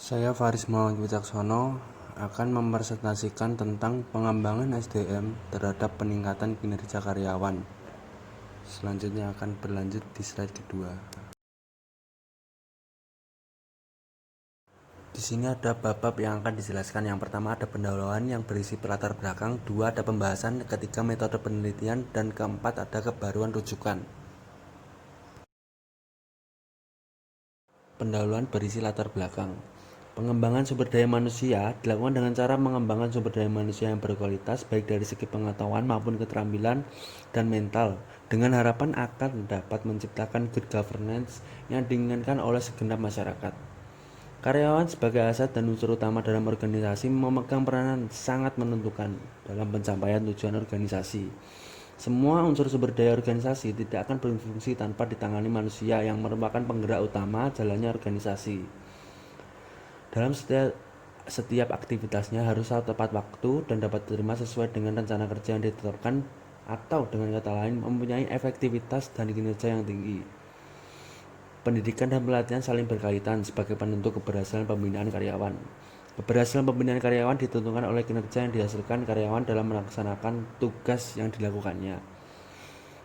Saya Faris Muhammad Wicaksono akan mempresentasikan tentang pengembangan SDM terhadap peningkatan kinerja karyawan. Selanjutnya akan berlanjut di slide kedua. Di sini ada bab-bab yang akan dijelaskan. Yang pertama ada pendahuluan yang berisi latar belakang, dua ada pembahasan, ketiga metode penelitian, dan keempat ada kebaruan rujukan. Pendahuluan berisi latar belakang. Pengembangan sumber daya manusia dilakukan dengan cara mengembangkan sumber daya manusia yang berkualitas baik dari segi pengetahuan maupun keterampilan dan mental dengan harapan akan dapat menciptakan good governance yang diinginkan oleh segenap masyarakat. Karyawan sebagai aset dan unsur utama dalam organisasi memegang peranan sangat menentukan dalam pencapaian tujuan organisasi. Semua unsur sumber daya organisasi tidak akan berfungsi tanpa ditangani manusia yang merupakan penggerak utama jalannya organisasi. Dalam setiap aktivitasnya harus tepat waktu dan dapat diterima sesuai dengan rencana kerja yang ditetapkan atau dengan kata lain mempunyai efektivitas dan kinerja yang tinggi. Pendidikan dan pelatihan saling berkaitan sebagai penentu keberhasilan pembinaan karyawan. Keberhasilan pembinaan karyawan ditentukan oleh kinerja yang dihasilkan karyawan dalam melaksanakan tugas yang dilakukannya.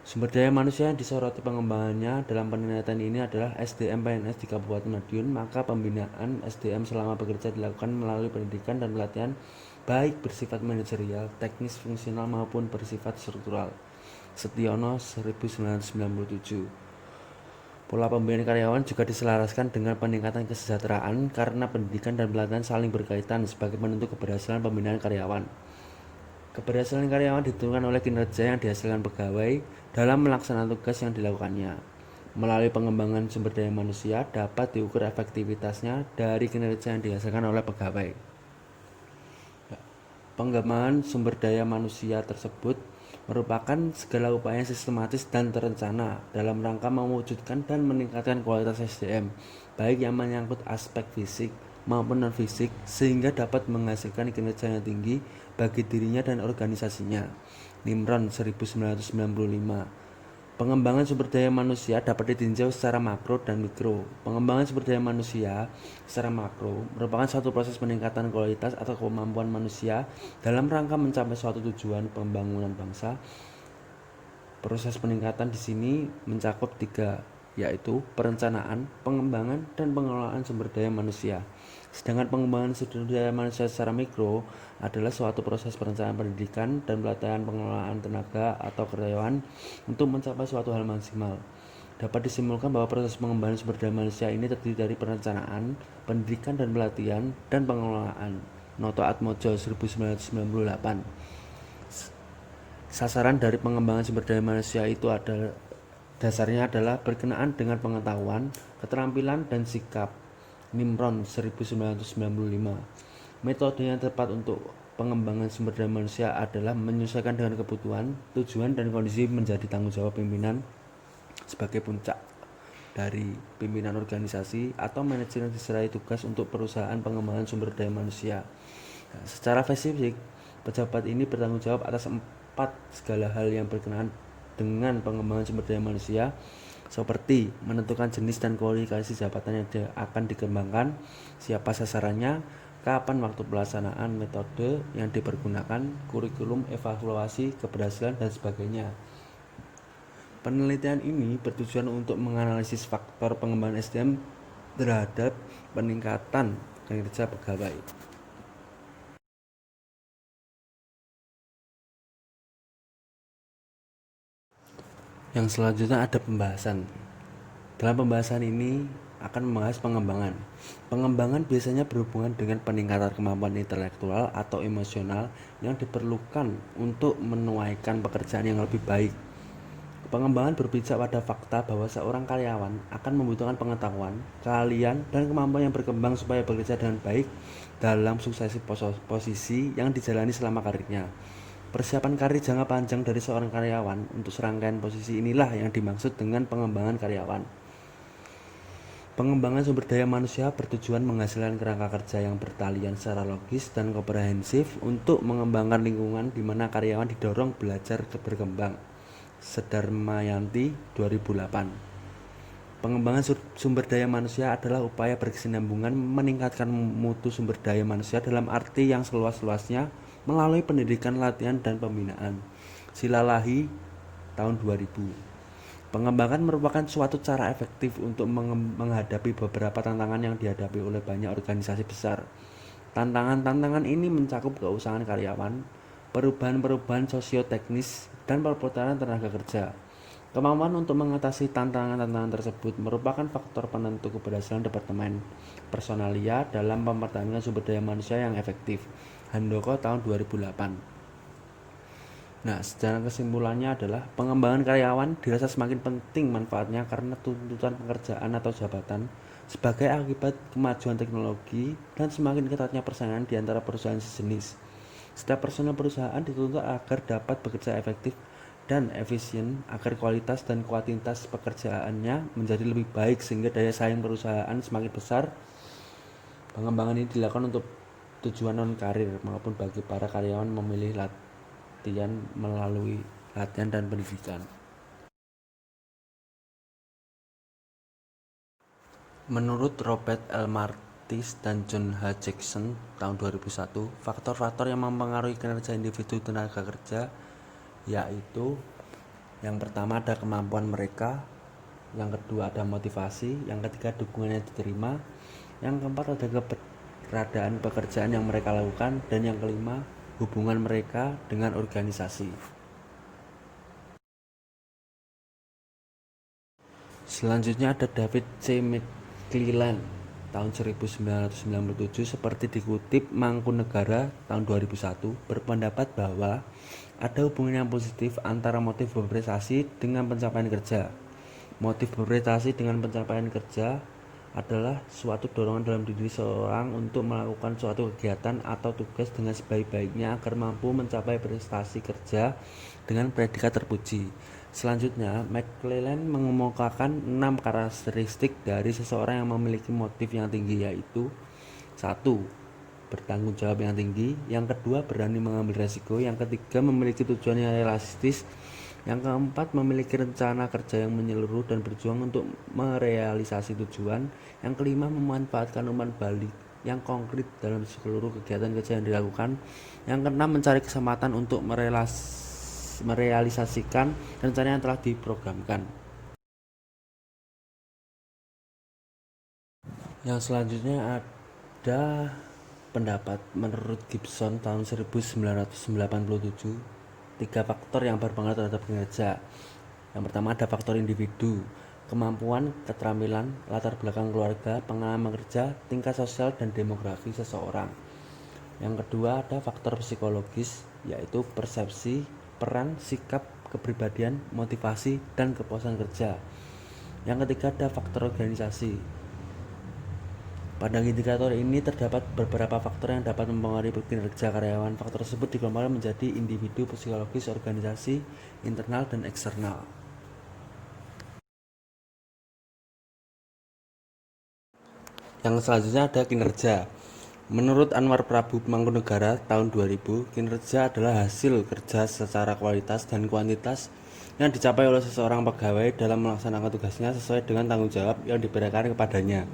Sumber daya manusia yang disoroti pengembangannya dalam penelitian ini adalah SDM PNS di Kabupaten Madiun. Maka pembinaan SDM selama bekerja dilakukan melalui pendidikan dan pelatihan baik bersifat manajerial, teknis, fungsional maupun bersifat struktural. Setiono 1997. Pola pembinaan karyawan juga diselaraskan dengan peningkatan kesejahteraan karena pendidikan dan pelatihan saling berkaitan sebagai penentu keberhasilan pembinaan karyawan. Keberhasilan karyawan ditentukan oleh kinerja yang dihasilkan pegawai dalam melaksanakan tugas yang dilakukannya. Melalui pengembangan sumber daya manusia dapat diukur efektivitasnya dari kinerja yang dihasilkan oleh pegawai. Pengembangan sumber daya manusia tersebut merupakan segala upaya yang sistematis dan terencana dalam rangka mewujudkan dan meningkatkan kualitas SDM, baik yang menyangkut aspek fisik maupun non-fisik, sehingga dapat menghasilkan kinerja yang tinggi bagi dirinya dan organisasinya. Nimron 1995. Pengembangan sumber daya manusia dapat ditinjau secara makro dan mikro. Pengembangan sumber daya manusia secara makro merupakan suatu proses peningkatan kualitas atau kemampuan manusia dalam rangka mencapai suatu tujuan pembangunan bangsa. Proses peningkatan di sini mencakup tiga, yaitu perencanaan, pengembangan, dan pengelolaan sumber daya manusia. Sedangkan pengembangan sumber daya manusia secara mikro adalah suatu proses perencanaan pendidikan dan pelatihan pengelolaan tenaga atau karyawan untuk mencapai suatu hal maksimal. Dapat disimpulkan bahwa proses pengembangan sumber daya manusia ini terdiri dari perencanaan, pendidikan dan pelatihan, dan pengelolaan. Noto Atmojo 1998. Sasaran dari pengembangan sumber daya manusia itu dasarnya adalah berkenaan dengan pengetahuan, keterampilan, dan sikap. Nimron 1995. Metode yang tepat untuk pengembangan sumber daya manusia adalah menyesuaikan dengan kebutuhan, tujuan, dan kondisi menjadi tanggung jawab pimpinan sebagai puncak dari pimpinan organisasi atau manajer yang diserai tugas untuk perusahaan pengembangan sumber daya manusia. Secara spesifik, pejabat ini bertanggung jawab atas segala hal yang berkenaan dengan pengembangan sumber daya manusia, seperti menentukan jenis dan kualifikasi jabatan yang akan dikembangkan, siapa sasarannya, kapan waktu pelaksanaan, metode yang dipergunakan, kurikulum, evaluasi, keberhasilan, dan sebagainya. Penelitian ini bertujuan untuk menganalisis faktor pengembangan SDM terhadap peningkatan kinerja pegawai. Yang selanjutnya ada pembahasan. Dalam pembahasan ini akan membahas pengembangan. Pengembangan biasanya berhubungan dengan peningkatan kemampuan intelektual atau emosional yang diperlukan untuk menuaikan pekerjaan yang lebih baik. Pengembangan berpijak pada fakta bahwa seorang karyawan akan membutuhkan pengetahuan, keahlian, dan kemampuan yang berkembang supaya bekerja dengan baik dalam suksesi posisi yang dijalani selama karirnya. Persiapan karir jangka panjang dari seorang karyawan untuk serangkaian posisi inilah yang dimaksud dengan pengembangan karyawan. Pengembangan sumber daya manusia bertujuan menghasilkan kerangka kerja yang bertalian secara logis dan komprehensif untuk mengembangkan lingkungan di mana karyawan didorong belajar berkembang. Sedarmayanti 2008. Pengembangan sumber daya manusia adalah upaya berkesinambungan meningkatkan mutu sumber daya manusia dalam arti yang seluas-luasnya melalui pendidikan, latihan, dan pembinaan. Silalahi tahun 2000. Pengembangan merupakan suatu cara efektif untuk menghadapi beberapa tantangan yang dihadapi oleh banyak organisasi besar. Tantangan-tantangan ini mencakup keusahaan karyawan, perubahan-perubahan sosioteknis, dan perputaran tenaga kerja. Kemampuan untuk mengatasi tantangan-tantangan tersebut merupakan faktor penentu keberhasilan Departemen Personalia dalam mempertahankan sumber daya manusia yang efektif. Handoko tahun 2008. Nah, secara kesimpulannya adalah pengembangan karyawan dirasa semakin penting manfaatnya karena tuntutan pekerjaan atau jabatan sebagai akibat kemajuan teknologi dan semakin ketatnya persaingan di antara perusahaan sejenis. Setiap personel perusahaan dituntut agar dapat bekerja efektif dan efisien agar kualitas dan kuantitas pekerjaannya menjadi lebih baik sehingga daya saing perusahaan semakin besar. Pengembangan ini dilakukan untuk tujuan non-karir maupun bagi para karyawan memilih latihan melalui latihan dan pendidikan. Menurut Robert L. Martis dan John H. Jackson tahun 2001, faktor-faktor yang mempengaruhi kinerja individu tenaga kerja yaitu yang pertama ada kemampuan mereka, yang kedua ada motivasi, yang ketiga dukungan yang diterima, yang keempat ada keberadaan pekerjaan yang mereka lakukan, dan yang kelima hubungan mereka dengan organisasi. Selanjutnya ada David C. McClelland tahun 1997 seperti dikutip Mangkunegara tahun 2001 berpendapat bahwa ada hubungan yang positif antara motif berprestasi dengan pencapaian kerja. Motif berprestasi dengan pencapaian kerja adalah suatu dorongan dalam diri seorang untuk melakukan suatu kegiatan atau tugas dengan sebaik-baiknya agar mampu mencapai prestasi kerja dengan predikat terpuji. Selanjutnya, McClelland mengemukakan 6 karakteristik dari seseorang yang memiliki motif yang tinggi, yaitu 1. Bertanggung jawab yang tinggi, yang kedua berani mengambil resiko, yang ketiga memiliki tujuan yang realistis, yang keempat memiliki rencana kerja yang menyeluruh dan berjuang untuk merealisasi tujuan, yang kelima memanfaatkan umpan balik yang konkret dalam seluruh kegiatan kerja yang dilakukan, yang keenam mencari kesempatan untuk merealisasikan rencana yang telah diprogramkan. Yang selanjutnya ada pendapat menurut Gibson tahun 1987, 3 faktor yang berpengaruh terhadap kinerja. Yang pertama ada faktor individu, kemampuan, keterampilan, latar belakang keluarga, pengalaman kerja, tingkat sosial, dan demografi seseorang. Yang kedua ada faktor psikologis, yaitu persepsi, peran, sikap, kepribadian, motivasi, dan kepuasan kerja. Yang ketiga ada faktor organisasi. Pada indikator ini terdapat beberapa faktor yang dapat mempengaruhi kinerja karyawan. Faktor tersebut dikelompokkan menjadi individu, psikologis, organisasi, internal, dan eksternal. Yang selanjutnya ada kinerja. Menurut Anwar Prabu Mangkunegara tahun 2000, kinerja adalah hasil kerja secara kualitas dan kuantitas yang dicapai oleh seseorang pegawai dalam melaksanakan tugasnya sesuai dengan tanggung jawab yang diberikan kepadanya.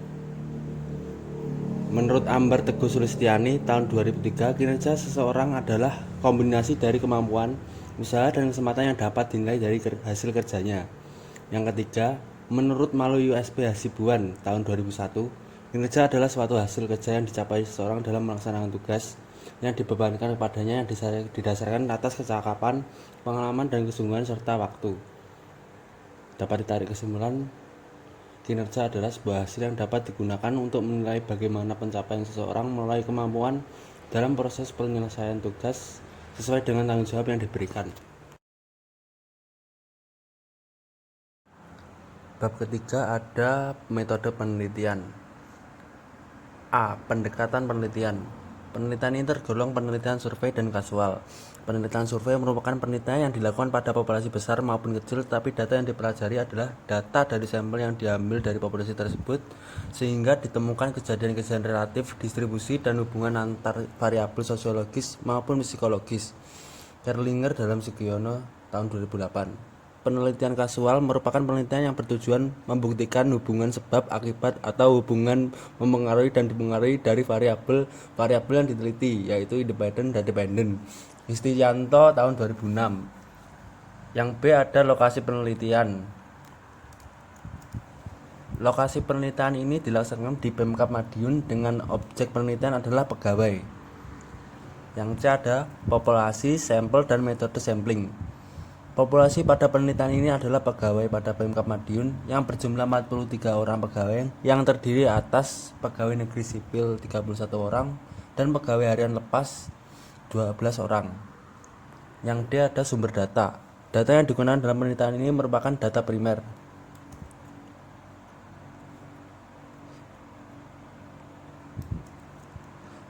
Menurut Ambar Teguh Sulistiani tahun 2003, kinerja seseorang adalah kombinasi dari kemampuan, usaha, dan kesempatan yang dapat dinilai dari hasil kerjanya. Yang ketiga, menurut Malu USP Hasibuan tahun 2001, kinerja adalah suatu hasil kerja yang dicapai seseorang dalam melaksanakan tugas yang dibebankan kepadanya yang didasarkan atas kecakapan, pengalaman, dan kesungguhan serta waktu. Dapat ditarik kesimpulan, kinerja adalah sebuah hasil yang dapat digunakan untuk menilai bagaimana pencapaian seseorang melalui kemampuan dalam proses penyelesaian tugas sesuai dengan tanggung jawab yang diberikan. Bab ketiga ada metode penelitian. A. Pendekatan penelitian. Penelitian ini tergolong penelitian survei dan kasual. Penelitian survei merupakan penelitian yang dilakukan pada populasi besar maupun kecil, tapi data yang dipelajari adalah data dari sampel yang diambil dari populasi tersebut, sehingga ditemukan kejadian-kejadian relatif, distribusi, dan hubungan antar variabel sosiologis maupun psikologis. Kerlinger dalam Sugiono tahun 2008. Penelitian kasual merupakan penelitian yang bertujuan membuktikan hubungan sebab akibat atau hubungan mempengaruhi dan dipengaruhi dari variabel yang diteliti, yaitu independen dan dependen. Istianto tahun 2006. Yang B ada lokasi penelitian. Lokasi penelitian ini dilaksanakan di Pemkab Madiun dengan objek penelitian adalah pegawai. Yang C ada populasi, sampel, dan metode sampling. Populasi pada penelitian ini adalah pegawai pada Pemkab Madiun yang berjumlah 43 orang pegawai yang terdiri atas pegawai negeri sipil 31 orang dan pegawai harian lepas 12 orang. Yang D ada sumber data. Data yang digunakan dalam penelitian ini merupakan data primer.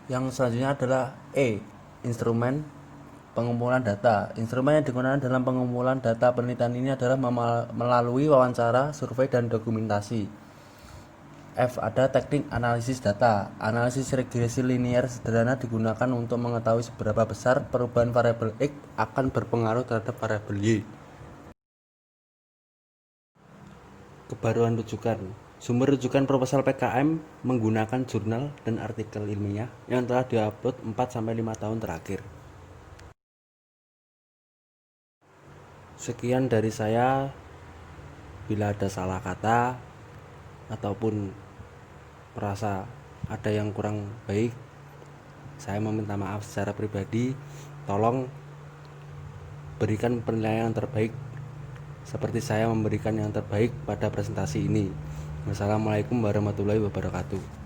Yang selanjutnya adalah E, instrumen pengumpulan data. Instrumen yang digunakan dalam pengumpulan data penelitian ini adalah melalui wawancara, survei, dan dokumentasi. F ada teknik analisis data. Analisis regresi linear sederhana digunakan untuk mengetahui seberapa besar perubahan variabel X akan berpengaruh terhadap variabel Y. Kebaruan rujukan. Sumber rujukan proposal PKM menggunakan jurnal dan artikel ilmiah yang telah diupload 4-5 tahun terakhir. Sekian dari saya. Bila ada salah kata ataupun merasa ada yang kurang baik, saya meminta maaf secara pribadi. Tolong berikan penilaian yang terbaik seperti saya memberikan yang terbaik pada presentasi ini. Wassalamualaikum warahmatullahi wabarakatuh.